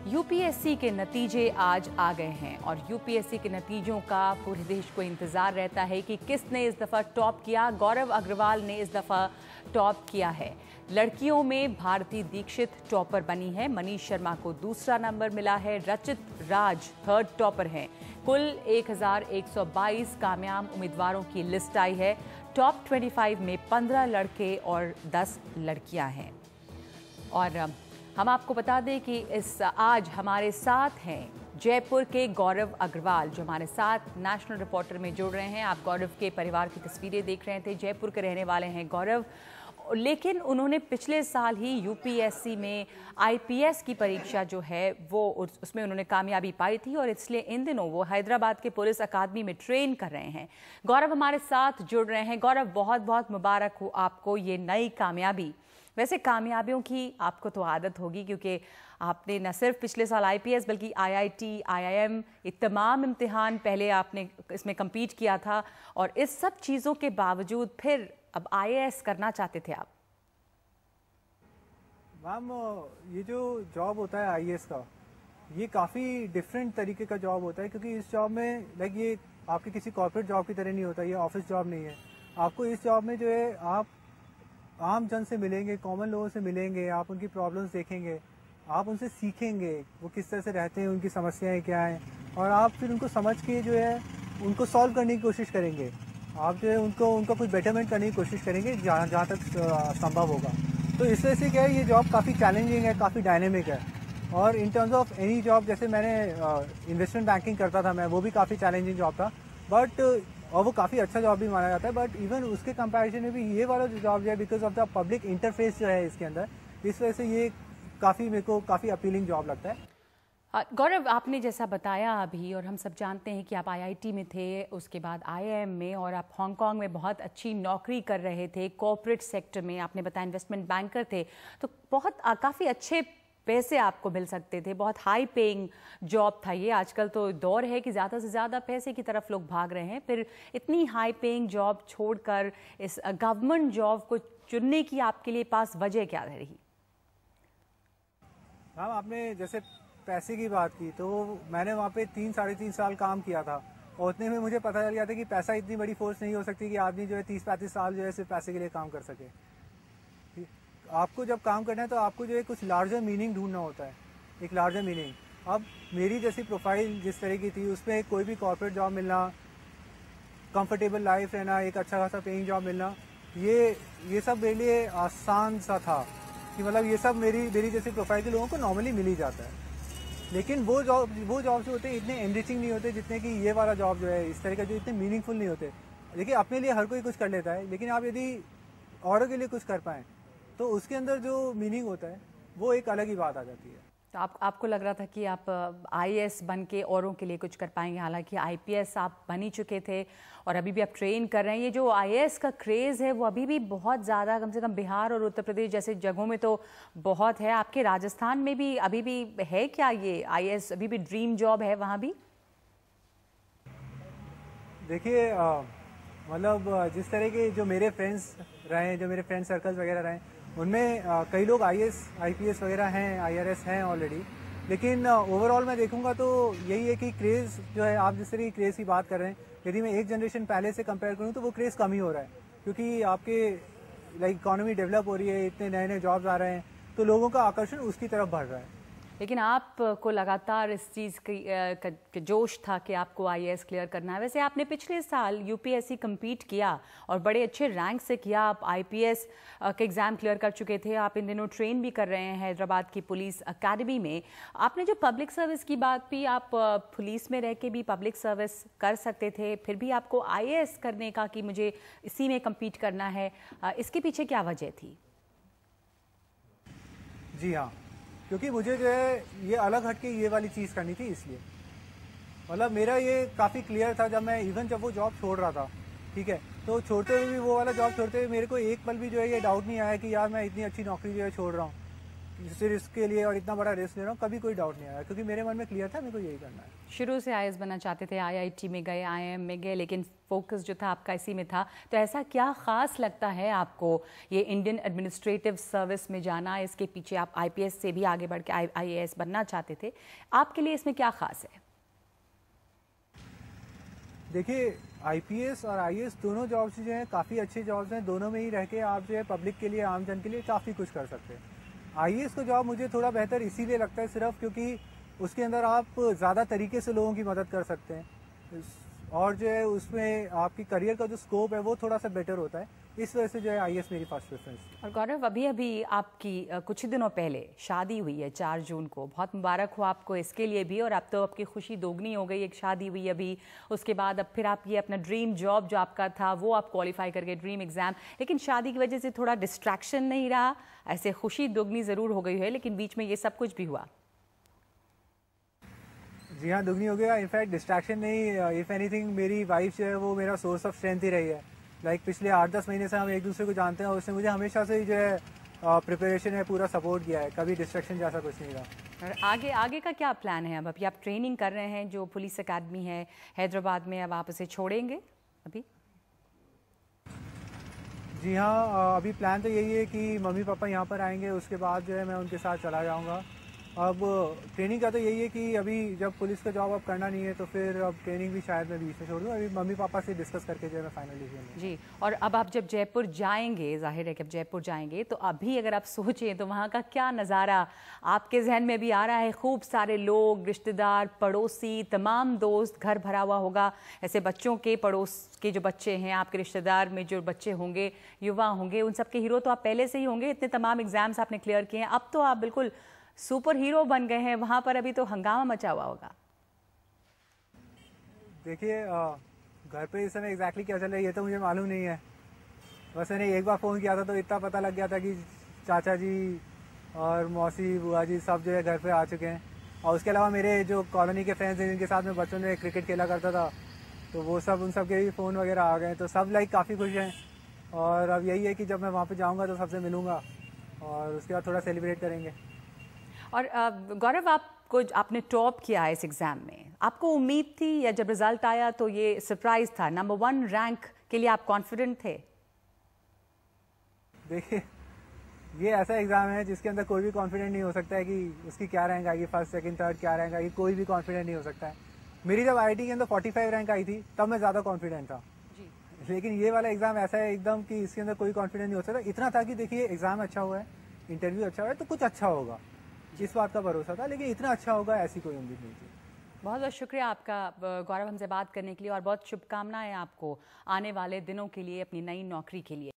UPSC के नतीजे आज आ गए हैं और यूपीएससी के नतीजों का पूरे देश को इंतजार रहता है कि किसने इस दफा टॉप किया। गौरव अग्रवाल ने इस दफा टॉप किया है। लड़कियों में भारती दीक्षित टॉपर बनी है, मनीष शर्मा को दूसरा नंबर मिला है, रचित राज थर्ड टॉपर हैं। कुल 1122 कामयाब उम्मीदवारों की लिस्ट आई है। टॉप 25 में 15 लड़के और 10 लड़कियां हैं। और हम आपको बता दें कि आज हमारे साथ हैं जयपुर के गौरव अग्रवाल, जो हमारे साथ नेशनल रिपोर्टर में जुड़ रहे हैं। आप गौरव के परिवार की तस्वीरें देख रहे थे। जयपुर के रहने वाले हैं गौरव, लेकिन उन्होंने पिछले साल ही यूपीएससी में आईपीएस की परीक्षा जो है वो उसमें उन्होंने कामयाबी पाई थी और इसलिए इन दिनों वो हैदराबाद के पुलिस अकादमी में ट्रेन कर रहे हैं। गौरव हमारे साथ जुड़ रहे हैं। गौरव, बहुत बहुत मुबारक हो आपको ये नई कामयाबी। वैसे कामयाबियों की आपको तो आदत होगी, क्योंकि आपने न सिर्फ पिछले साल आईपीएस बल्कि आईआईटी, आईआईएम, ये तमाम इम्तिहान पहले आपने इसमें कम्पीट किया था और इस सब चीज़ों के बावजूद फिर अब आईएएस करना चाहते थे आप। मैम, ये जो जॉब होता है आईएएस का, ये काफ़ी डिफरेंट तरीके का जॉब होता है, क्योंकि इस जॉब में ये आपके किसी कॉर्पोरेट जॉब की तरह नहीं होता, ये ऑफिस जॉब नहीं है। आपको इस जॉब में जो है आप आम जन से मिलेंगे, कॉमन लोगों से मिलेंगे, आप उनकी प्रॉब्लम्स देखेंगे, आप उनसे सीखेंगे वो किस तरह से रहते हैं, उनकी समस्याएं क्या हैं, और आप फिर उनको समझ के जो है उनको सॉल्व करने की कोशिश करेंगे। आप जो है उनका कुछ बेटरमेंट करने की कोशिश करेंगे जहाँ तक संभव होगा। तो इस वजह से क्या है, ये जॉब काफ़ी चैलेंजिंग है, काफ़ी डायनेमिक है। और in terms of any job, जैसे मैंने इन्वेस्टमेंट बैंकिंग करता था मैं, वो भी काफ़ी चैलेंजिंग जॉब था, और वो काफ़ी अच्छा जॉब भी माना जाता है। बट इवन उसके कंपैरिजन में भी ये वाला जो जॉब है, because of the public interface जो है इसके अंदर, इस वजह से ये मेरे को काफ़ी अपीलिंग जॉब लगता है। गौरव, आपने जैसा बताया अभी, और हम सब जानते हैं कि आप आईआईटी में थे, उसके बाद आईआईएम में, और आप हांगकांग में बहुत अच्छी नौकरी कर रहे थे कॉर्पोरेट सेक्टर में। आपने बताया इन्वेस्टमेंट बैंकर थे, तो बहुत काफ़ी अच्छे पैसे आपको मिल सकते थे, बहुत हाई पेइंग जॉब था ये। आजकल तो दौर है कि ज़्यादा से ज़्यादा पैसे की तरफ लोग भाग रहे हैं, फिर इतनी हाई पेइंग जॉब छोड़कर इस गवर्नमेंट जॉब को चुनने की आपके लिए पास वजह क्या रही? मैम, आपने जैसे पैसे की बात की, तो मैंने वहाँ पे 3-3.5 साल काम किया था, और उतने में मुझे पता चल गया था कि पैसा इतनी बड़ी फोर्स नहीं हो सकती कि आदमी जो है 30-35 साल जो है सिर्फ पैसे के लिए काम कर सके। आपको जब काम करना है तो आपको जो है कुछ लार्जर मीनिंग ढूंढना होता है, एक लार्जर मीनिंग। अब मेरी जैसी प्रोफाइल जिस तरह की थी, उसमें कोई भी कॉर्पोरेट जॉब मिलना, कंफर्टेबल लाइफ रहना, एक अच्छा खासा पेइंग जॉब मिलना, ये सब मेरे लिए आसान सा था कि मतलब ये सब मेरी जैसी प्रोफाइल के लोगों को नॉर्मली मिल ही जाता है। लेकिन वो जॉब जो होते हैं इतने एनरिचिंग नहीं होते जितने कि ये वाला जॉब जो है, इस तरह का जो इतने मीनिंगफुल नहीं होते। देखिए, अपने लिए हर कोई कुछ कर लेता है, लेकिन आप यदि औरों के लिए कुछ कर पाएँ तो उसके अंदर जो मीनिंग होता है वो एक अलग ही बात आ जाती है। तो आपको लग रहा था कि आप आईएएस बन के औरों के लिए कुछ कर पाएंगे, हालांकि आईपीएस आप बन ही चुके थे और अभी भी आप ट्रेन कर रहे हैं। ये जो आईएएस का क्रेज़ है वो अभी भी बहुत ज़्यादा, कम से कम बिहार और उत्तर प्रदेश जैसे जगहों में तो बहुत है। आपके राजस्थान में भी अभी भी है क्या ये आईएएस, अभी भी ड्रीम जॉब है वहाँ भी? देखिए, मतलब जिस तरह के जो मेरे फ्रेंड्स रहे हैं, जो मेरे फ्रेंड सर्कल्स वगैरह रहे हैं, उनमें कई लोग आईएएस, आईपीएस वगैरह हैं, आईआरएस हैं ऑलरेडी। लेकिन ओवरऑल मैं देखूंगा तो यही है कि क्रेज़ जो है, आप जिस तरह की क्रेज़ की बात कर रहे हैं, यदि मैं एक जनरेशन पहले से कंपेयर करूं तो वो क्रेज़ कम ही हो रहा है, क्योंकि आपके इकॉनमी डेवलप हो रही है, इतने नए नए जॉब्स आ रहे हैं, तो लोगों का आकर्षण उसकी तरफ बढ़ रहा है। लेकिन आपको लगातार इस चीज़ की जोश था कि आपको आईएएस क्लियर करना है। वैसे आपने पिछले साल यूपीएससी कम्पीट किया और बड़े अच्छे रैंक से किया, आप आईपीएस के एग्ज़ाम क्लियर कर चुके थे। आप इन दिनों ट्रेन भी कर रहे हैं हैदराबाद की पुलिस अकेडमी में। आपने जो पब्लिक सर्विस की बात की, आप पुलिस में रह के भी पब्लिक सर्विस कर सकते थे, फिर भी आपको आईएएस करने का कि मुझे इसी में कम्पीट करना है, इसके पीछे क्या वजह थी? जी हाँ, क्योंकि मुझे जो है ये अलग हटके ये वाली चीज़ करनी थी, इसलिए मतलब मेरा ये काफ़ी क्लियर था। जब वो जॉब छोड़ रहा था, ठीक है, तो छोड़ते हुए भी वो वाला जॉब छोड़ते हुए मेरे को एक पल भी जो है ये डाउट नहीं आया कि यार मैं इतनी अच्छी नौकरी जो है छोड़ रहा हूँ। इस रिस्क के लिए और इतना बड़ा रिस्क ले रहा हूँ, कभी कोई डाउट नहीं आया, क्योंकि मेरे मन में क्लियर था मेरे को यही करना है। शुरू से आईएएस बनना चाहते थे, आईआईटी में गए, आईआईएम में गए, लेकिन फोकस जो था आपका इसी में था। तो ऐसा क्या खास लगता है आपको ये इंडियन एडमिनिस्ट्रेटिव सर्विस में जाना? इसके पीछे आप आईपीएस से भी आगे बढ़ के आईएएस बनना चाहते थे, आपके लिए इसमें क्या खास है? देखिए, आईपीएस और आईएएस दोनों जॉब्स जो हैं काफ़ी अच्छे जॉब्स हैं। दोनों में ही रह के आप जो है पब्लिक के लिए, आम जन के लिए काफ़ी कुछ कर सकते हैं। आईएएस का जॉब मुझे थोड़ा बेहतर इसीलिए लगता है सिर्फ क्योंकि उसके अंदर आप ज़्यादा तरीके से लोगों की मदद कर सकते हैं, और जो है उसमें आपकी करियर का जो स्कोप है वो थोड़ा सा बेटर होता है। इस वजह से जो है आईएएस मेरी फर्स्ट प्रेफरेंस थी। और गौरव, अभी आपकी कुछ ही दिनों पहले शादी हुई है 4 जून को। बहुत मुबारक हो आपको इसके लिए भी। और अब तो आपकी खुशी दोगुनी हो गई, एक शादी हुई अभी, उसके बाद अब फिर आप ये अपना ड्रीम जॉब जो आपका था वो आप क्वालिफाई करके, ड्रीम एग्जाम। लेकिन शादी की वजह से थोड़ा डिस्ट्रैक्शन नहीं रहा? ऐसे खुशी दोगुनी ज़रूर हो गई है, लेकिन बीच में ये सब कुछ भी हुआ। जी हाँ, दुगनी हो गया। इनफैक्ट डिस्ट्रैक्शन नहीं, इफ़ एनीथिंग मेरी वाइफ जो है वो मेरा सोर्स ऑफ स्ट्रेंथ ही रही है। लाइक पिछले 8-10 महीने से हम एक दूसरे को जानते हैं, और उसने मुझे हमेशा से ही जो है प्रिपरेशन है पूरा सपोर्ट किया है, कभी डिस्ट्रैक्शन जैसा कुछ नहीं रहा। और आगे का क्या प्लान है? अब अभी आप ट्रेनिंग कर रहे हैं, जो पुलिस अकेडमी है हैदराबाद में, अब आप उसे छोड़ेंगे अभी? जी हाँ, अभी प्लान तो यही है कि मम्मी पापा यहाँ पर आएंगे, उसके बाद जो है मैं उनके साथ चला जाऊँगा। अब ट्रेनिंग का तो यही है कि अभी जब पुलिस का जॉब अब करना नहीं है तो फिर अब ट्रेनिंग भी शायद मैं बीच में छोड़ दूँ। अभी मम्मी पापा से डिस्कस करके जो है मैं फाइनल डिसीजन लूँगा। जी। और अब आप जब जयपुर जाएंगे, जाहिर है कि अब जयपुर जाएंगे, तो अभी अगर आप सोचें तो वहाँ का क्या नज़ारा आपके जहन में भी आ रहा है? खूब सारे लोग, रिश्तेदार, पड़ोसी, तमाम दोस्त, घर भरा हुआ होगा। ऐसे बच्चों के, पड़ोस के जो बच्चे हैं, आपके रिश्तेदार में जो बच्चे होंगे, युवा होंगे, उन सब के हीरो तो आप पहले से ही होंगे। इतने तमाम एग्जाम्स आपने क्लियर किए हैं, अब तो आप बिल्कुल सुपर हीरो बन गए हैं। वहां पर अभी तो हंगामा मचा हुआ होगा। देखिए, घर पे इस समय एग्जैक्टली क्या चल रहा है ये तो मुझे मालूम नहीं है। बस मैंने एक बार फ़ोन किया था तो इतना पता लग गया था कि चाचा जी और मौसी, बुआ जी सब जो है घर पे आ चुके हैं। और उसके अलावा मेरे जो कॉलोनी के फ्रेंड्स हैं जिनके साथ में बचपन में क्रिकेट खेला करता था, तो वो सब, उन सब के भी फ़ोन वगैरह आ गए, तो सब लाइक काफ़ी खुश हैं। और अब यही है कि जब मैं वहाँ पे जाऊँगा तो सबसे मिलूँगा और उसके बाद थोड़ा सेलिब्रेट करेंगे। और गौरव, आपने टॉप किया इस एग्ज़ाम में, आपको उम्मीद थी या जब रिजल्ट आया तो ये सरप्राइज था? नंबर 1 रैंक के लिए आप कॉन्फिडेंट थे? देखिए, ये ऐसा एग्ज़ाम है जिसके अंदर कोई भी कॉन्फिडेंट नहीं हो सकता है कि उसकी क्या रैंक आएगी, फर्स्ट सेकंड थर्ड क्या रैंक आएगी, कोई भी कॉन्फिडेंट नहीं हो सकता है। मेरी जब आईआईटी के अंदर 45 रैंक आई थी तब मैं ज़्यादा कॉन्फिडेंट था जी। लेकिन ये वाला एग्ज़ाम ऐसा है एकदम कि इसके अंदर कोई कॉन्फिडेंट नहीं हो सकता। इतना था कि देखिए, एग्ज़ाम अच्छा हुआ है, इंटरव्यू अच्छा हुआ है, तो कुछ अच्छा होगा, इस बात का भरोसा था। लेकिन इतना अच्छा होगा ऐसी कोई उम्मीद नहीं थी। बहुत बहुत शुक्रिया आपका गौरव, हमसे बात करने के लिए, और बहुत शुभकामनाएं आपको आने वाले दिनों के लिए, अपनी नई नौकरी के लिए।